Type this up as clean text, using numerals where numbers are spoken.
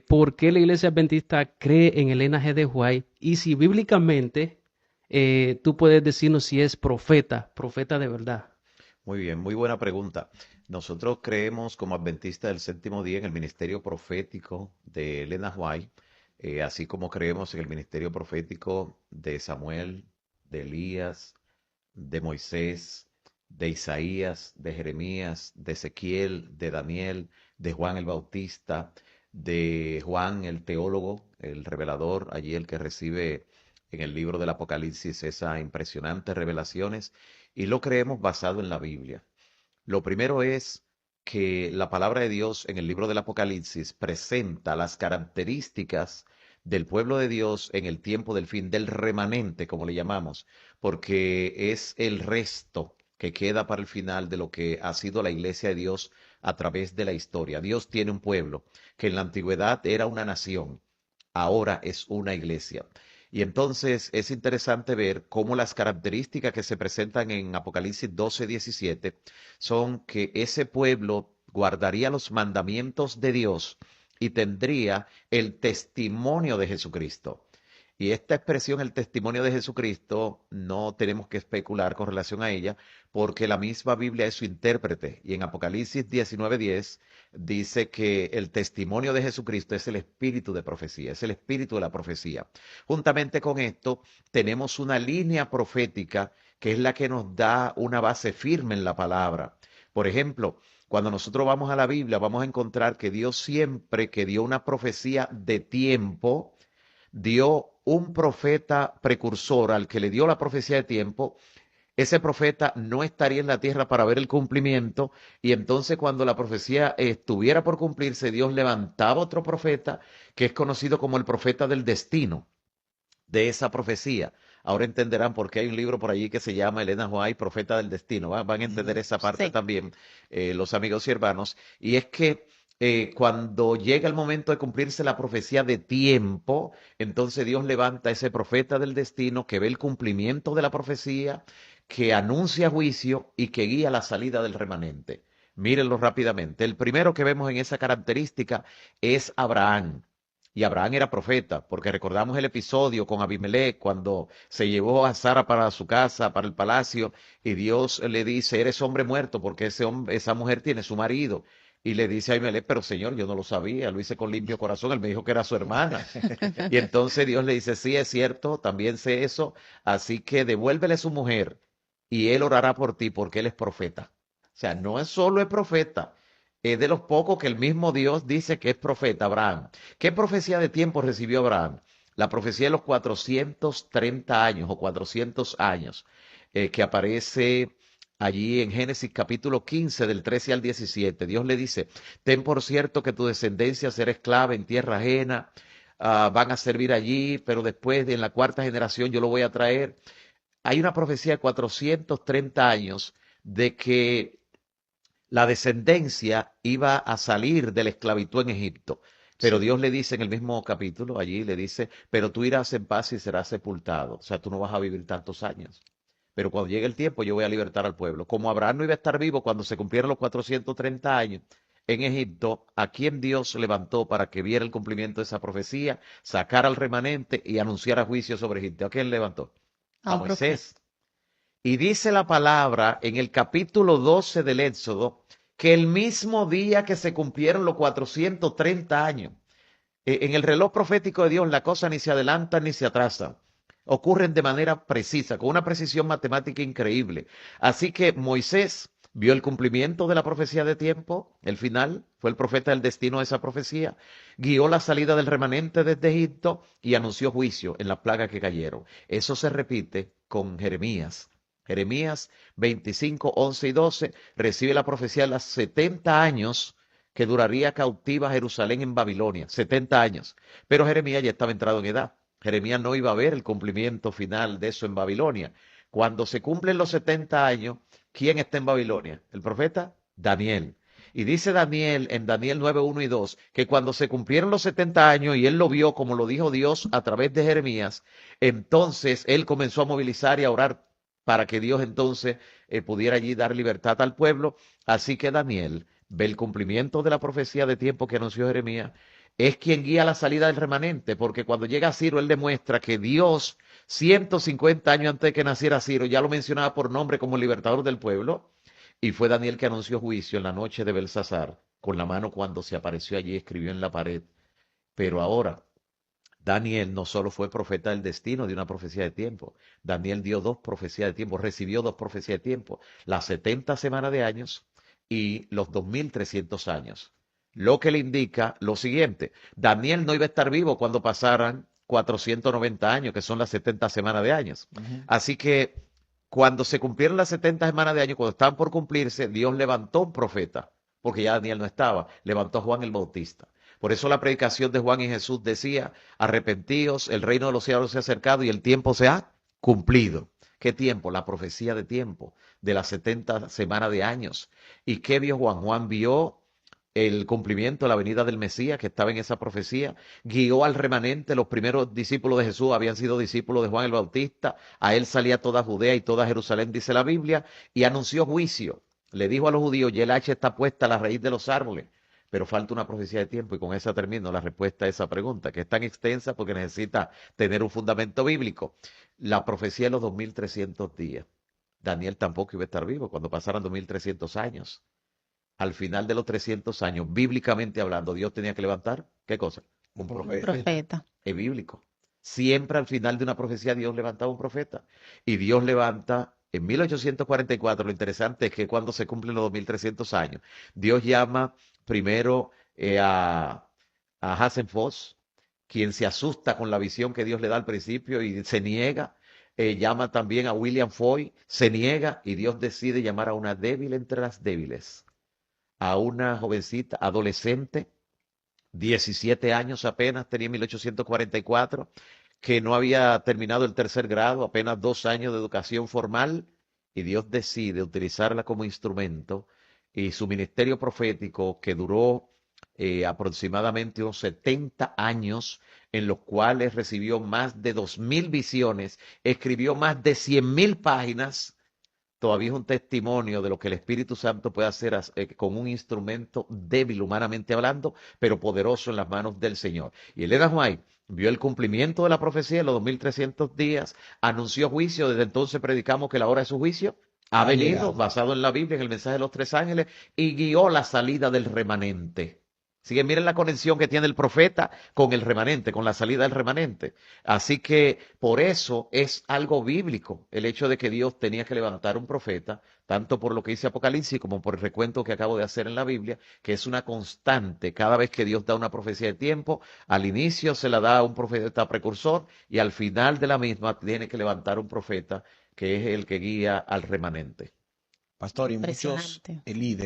¿Por qué la Iglesia Adventista cree en Elena G. de White? Y si bíblicamente tú puedes decirnos si es profeta, profeta de verdad. Muy bien, muy buena pregunta. Nosotros creemos como adventistas del séptimo día en el ministerio profético de Elena White, así como creemos en el ministerio profético de Samuel, de Elías, de Moisés, de Isaías, de Jeremías, de Ezequiel, de Daniel, de Juan el Bautista, de Juan el teólogo, el revelador, allí el que recibe en el libro del Apocalipsis esas impresionantes revelaciones, y lo creemos basado en la Biblia. Lo primero es que la palabra de Dios en el libro del Apocalipsis presenta las características del pueblo de Dios en el tiempo del fin, del remanente, como le llamamos, porque es el resto que queda para el final de lo que ha sido la iglesia de Dios a través de la historia. Dios tiene un pueblo que en la antigüedad era una nación, ahora es una iglesia. Y entonces es interesante ver cómo las características que se presentan en Apocalipsis 12:17 son que ese pueblo guardaría los mandamientos de Dios y tendría el testimonio de Jesucristo. Y esta expresión, el testimonio de Jesucristo, no tenemos que especular con relación a ella, porque la misma Biblia es su intérprete. Y en Apocalipsis 19:10 dice que el testimonio de Jesucristo es el espíritu de profecía, es el espíritu de la profecía. Juntamente con esto, tenemos una línea profética que es la que nos da una base firme en la palabra. Por ejemplo, cuando nosotros vamos a la Biblia, vamos a encontrar que Dios siempre que dio una profecía de tiempo, dio un profeta precursor al que le dio la profecía de tiempo. Ese profeta no estaría en la tierra para ver el cumplimiento, y entonces cuando la profecía estuviera por cumplirse, Dios levantaba otro profeta que es conocido como el profeta del destino de esa profecía. Ahora entenderán por qué hay un libro por allí que se llama Elena White, Profeta del Destino. Van a entender Ujú, esa parte sí. también los amigos y hermanos. Y es que cuando llega el momento de cumplirse la profecía de tiempo, entonces Dios levanta a ese profeta del destino que ve el cumplimiento de la profecía, que anuncia juicio y que guía la salida del remanente. Mírenlo rápidamente. El primero que vemos en esa característica es Abraham. Y Abraham era profeta, porque recordamos el episodio con Abimelech cuando se llevó a Sara para su casa, para el palacio, y Dios le dice, eres hombre muerto porque ese hombre, esa mujer tiene su marido. Y le dice a Abimelech, pero Señor, yo no lo sabía, lo hice con limpio corazón, él me dijo que era su hermana. Y entonces Dios le dice, sí, es cierto, también sé eso, así que devuélvele su mujer y él orará por ti porque él es profeta. O sea, no es solo el profeta, es de los pocos que el mismo Dios dice que es profeta, Abraham. ¿Qué profecía de tiempo recibió Abraham? La profecía de los 430 años o 400 años, que aparece allí en Génesis capítulo 15 del 13 al 17. Dios le dice, ten por cierto que tu descendencia será esclava en tierra ajena, van a servir allí, pero después en la cuarta generación yo lo voy a traer. Hay una profecía de 430 años de que la descendencia iba a salir de la esclavitud en Egipto. Pero Sí. Dios le dice en el mismo capítulo, allí le dice, pero tú irás en paz y serás sepultado. O sea, tú no vas a vivir tantos años. Pero cuando llegue el tiempo yo voy a libertar al pueblo. Como Abraham no iba a estar vivo cuando se cumplieron los 430 años en Egipto, ¿a quién Dios levantó para que viera el cumplimiento de esa profecía, sacara al remanente y anunciara juicio sobre Egipto? ¿A quién levantó? A A un profeta. Moisés. Y dice la palabra en el capítulo 12 del Éxodo que el mismo día que se cumplieron los 430 años, en el reloj profético de Dios la cosa ni se adelanta ni se atrasa. Ocurren de manera precisa, con una precisión matemática increíble. Así que Moisés vio el cumplimiento de la profecía de tiempo, el final, fue el profeta del destino de esa profecía, guió la salida del remanente desde Egipto y anunció juicio en las plagas que cayeron. Eso se repite con Jeremías. Jeremías 25, 11 y 12 recibe la profecía de los 70 años que duraría cautiva Jerusalén en Babilonia, 70 años. Pero Jeremías ya estaba entrado en edad. Jeremías no iba a ver el cumplimiento final de eso en Babilonia. Cuando se cumplen los 70 años, ¿quién está en Babilonia? El profeta Daniel. Y dice Daniel en Daniel 9, 1 y 2 que cuando se cumplieron los 70 años y él lo vio como lo dijo Dios a través de Jeremías, entonces él comenzó a movilizar y a orar para que Dios entonces pudiera allí dar libertad al pueblo. Así que Daniel ve el cumplimiento de la profecía de tiempo que anunció Jeremías, es quien guía la salida del remanente, porque cuando llega Ciro, él demuestra que Dios, 150 años antes de que naciera Ciro, ya lo mencionaba por nombre como el libertador del pueblo, y fue Daniel que anunció juicio en la noche de Belsasar, con la mano cuando se apareció allí, escribió en la pared. Pero ahora, Daniel no solo fue profeta del destino de una profecía de tiempo, Daniel dio dos profecías de tiempo, recibió dos profecías de tiempo, las 70 semanas de años y los 2300 años. Lo que le indica lo siguiente, Daniel no iba a estar vivo cuando pasaran 490 años, que son las 70 semanas de años. Así que cuando se cumplieron las 70 semanas de años, cuando estaban por cumplirse, Dios levantó un profeta, porque ya Daniel no estaba, levantó a Juan el Bautista. Por eso la predicación de Juan y Jesús decía, arrepentíos, el reino de los cielos se ha acercado y el tiempo se ha cumplido. ¿Qué tiempo? La profecía de tiempo, de las 70 semanas de años. ¿Y qué vio Juan? Juan vio el cumplimiento de la venida del Mesías que estaba en esa profecía, guió al remanente, los primeros discípulos de Jesús habían sido discípulos de Juan el Bautista, a él salía toda Judea y toda Jerusalén, dice la Biblia, y anunció juicio. Le dijo a los judíos, y el hacha está puesta a la raíz de los árboles. Pero falta una profecía de tiempo y con esa termino la respuesta a esa pregunta, que es tan extensa porque necesita tener un fundamento bíblico. La profecía de los 2300 días. Daniel tampoco iba a estar vivo cuando pasaran 2300 años. Al final de los 300 años, bíblicamente hablando, Dios tenía que levantar, ¿qué cosa? Un profeta. Profeta. Es bíblico. Siempre al final de una profecía Dios levantaba un profeta. Y Dios levanta en 1844, lo interesante es que cuando se cumplen los 2300 años, Dios llama primero a Hassenfoss, quien se asusta con la visión que Dios le da al principio y se niega. Llama también a William Foy, se niega y Dios decide llamar a una débil entre las débiles, a una jovencita, adolescente, 17 años apenas, tenía en 1844, que no había terminado el tercer grado, apenas 2 años de educación formal, y Dios decide utilizarla como instrumento, y su ministerio profético, que duró aproximadamente unos 70 años, en los cuales recibió más de 2000 visiones, escribió más de 100.000 páginas, todavía es un testimonio de lo que el Espíritu Santo puede hacer con un instrumento débil humanamente hablando, pero poderoso en las manos del Señor. Y Elena White vio el cumplimiento de la profecía en los 2300 días, anunció juicio, desde entonces predicamos que la hora de su juicio ha venido, basado en la Biblia, en el mensaje de los tres ángeles, y guió la salida del remanente. Así que miren la conexión que tiene el profeta con el remanente, con la salida del remanente. Así que por eso es algo bíblico el hecho de que Dios tenía que levantar un profeta, tanto por lo que dice Apocalipsis como por el recuento que acabo de hacer en la Biblia, que es una constante. Cada vez que Dios da una profecía de tiempo, al inicio se la da a un profeta precursor y al final de la misma tiene que levantar un profeta que es el que guía al remanente. Pastor, y muchos Impresionante. líderes